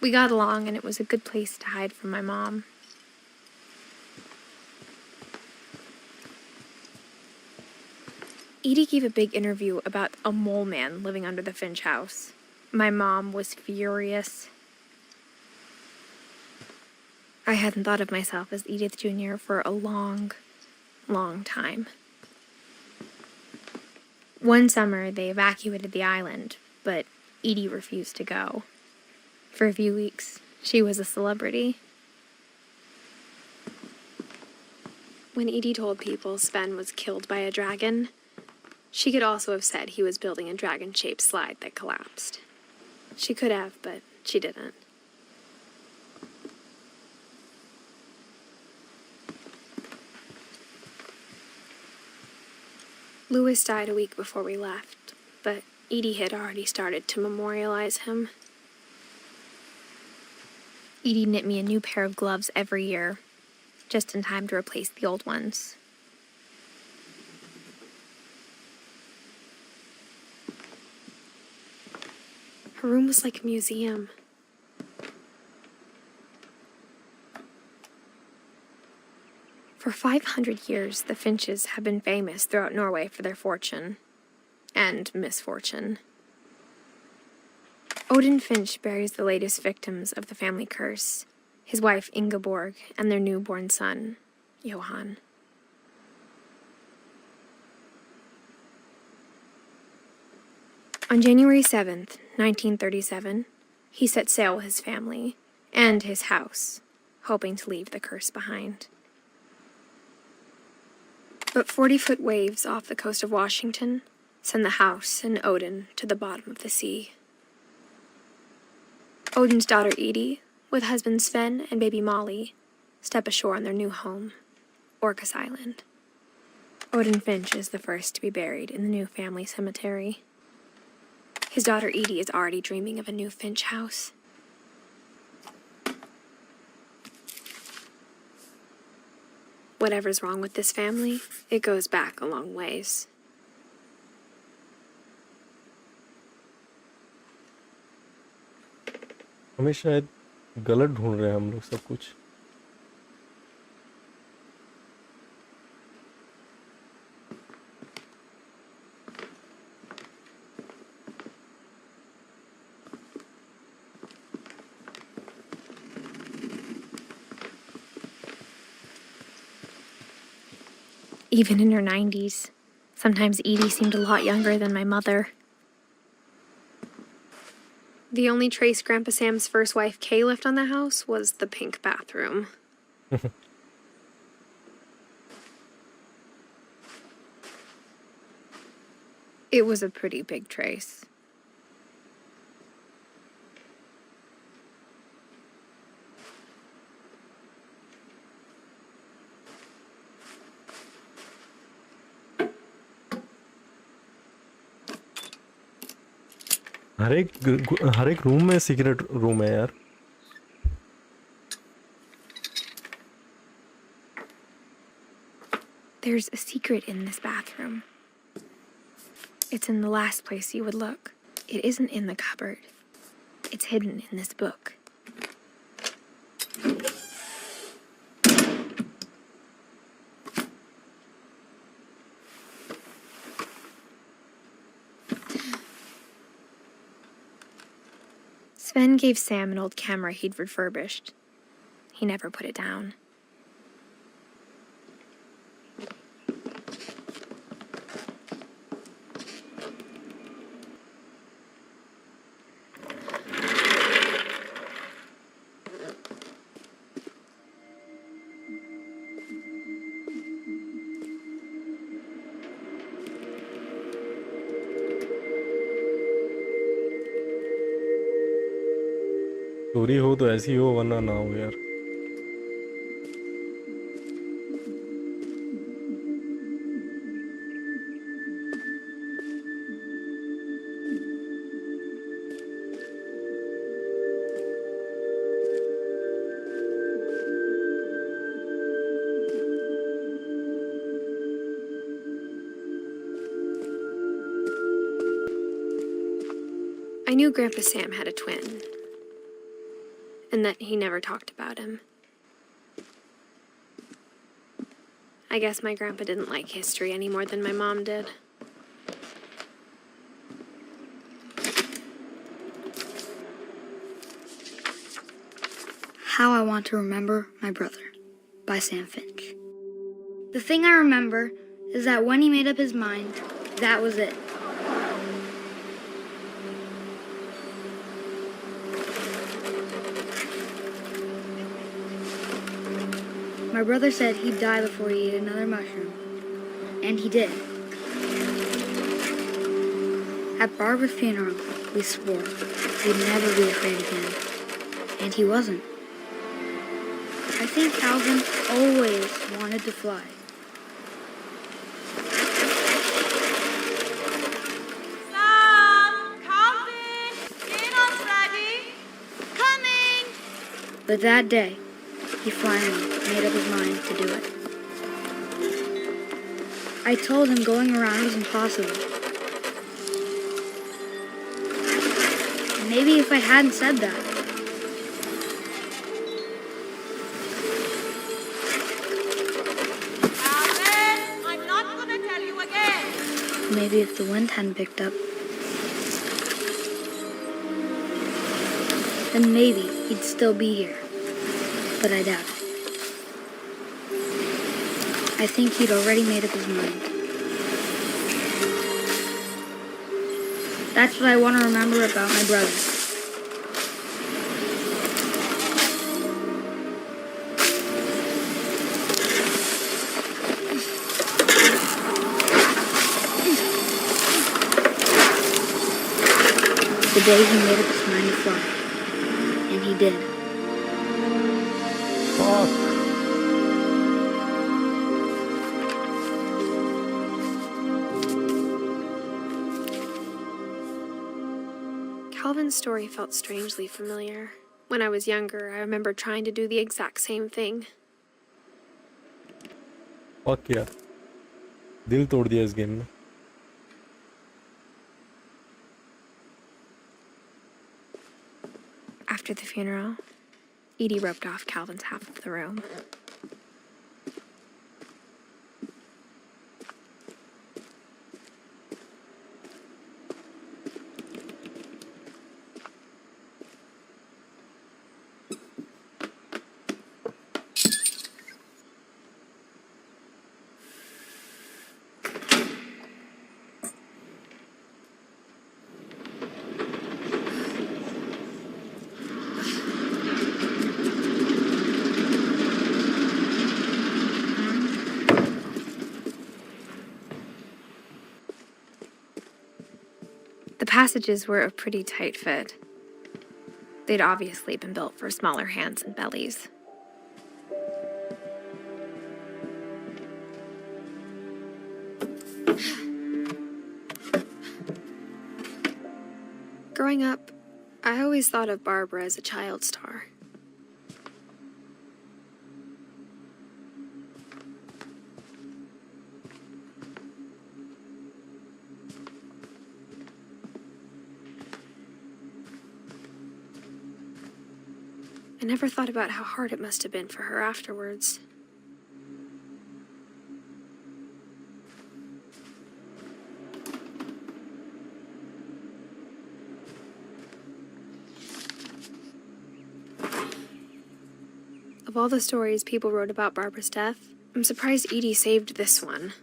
We got along, and it was a good place to hide from my mom. Edie gave a big interview about a mole man living under the Finch house. My mom was furious. I hadn't thought of myself as Edith Jr. for a long, long time. One summer, they evacuated the island, but Edie refused to go. For a few weeks, she was a celebrity. When Edie told people Sven was killed by a dragon, she could also have said he was building a dragon-shaped slide that collapsed. She could have, but she didn't. Louis died a week before we left, but Edie had already started to memorialize him. Edie knit me a new pair of gloves every year, just in time to replace the old ones. Her room was like a museum. For 500 years, the Finches have been famous throughout Norway for their fortune and misfortune. Odin Finch buries the latest victims of the family curse, his wife Ingeborg and their newborn son, Johan. On January 7th, 1937, he set sail with his family and his house, hoping to leave the curse behind. But 40-foot waves off the coast of Washington send the house and Odin to the bottom of the sea. Odin's daughter Edie, with husband Sven and baby Molly, step ashore on their new home, Orcas Island. Odin Finch is the first to be buried in the new family cemetery. His daughter Edie is already dreaming of a new Finch house. Whatever's wrong with this family, it goes back a long ways. हमें शायद गलत ढूंढ रहे हैं हम लोग सब कुछ. Even in her 90s, sometimes Edie seemed a lot younger than my mother. The only trace Grandpa Sam's first wife Kay left on the house was the pink bathroom. It was a pretty big trace. हर एक room में secret room है यार. There's a secret in this bathroom. It's in the last place you would look. It isn't in the cupboard. It's hidden in this book. Sven gave Sam an old camera he'd refurbished. He never put it down. चोरी हो तो ऐसी हो वरना ना हो यार. I knew Grandpa Sam had a twin. and that he never talked about him. I guess my grandpa didn't like history any more than my mom did. How I Want to Remember My Brother by Sam Finch. The thing I remember is that when he made up his mind, that was it. My brother said he'd die before he ate another mushroom, and he did. At Barbara's funeral, we swore we'd never be afraid again, and he wasn't. I think Calvin always wanted to fly. Sam! Calvin! Dinner's ready! Coming! But that day, he finally made up his mind to do it. I told him going around was impossible. Maybe if I hadn't said that, Calvin! I'm not gonna tell you again! maybe if the wind hadn't picked up, then maybe he'd still be here. But I doubt it. I think he'd already made up his mind. That's what I want to remember about my brother. The day he made up his mind to fly. And he did. Fuck. Calvin's story felt strangely familiar. When I was younger, I remember trying to do the exact same thing. Fuck यार दिल तोड़ दिया इस game ने. After the funeral, Edie roped off Calvin's half of the room. The passages were a pretty tight fit. They'd obviously been built for smaller hands and bellies. Growing up, I always thought of Barbara as a child star. I never thought about how hard it must have been for her afterwards. Of all the stories people wrote about Barbara's death, I'm surprised Edie saved this one.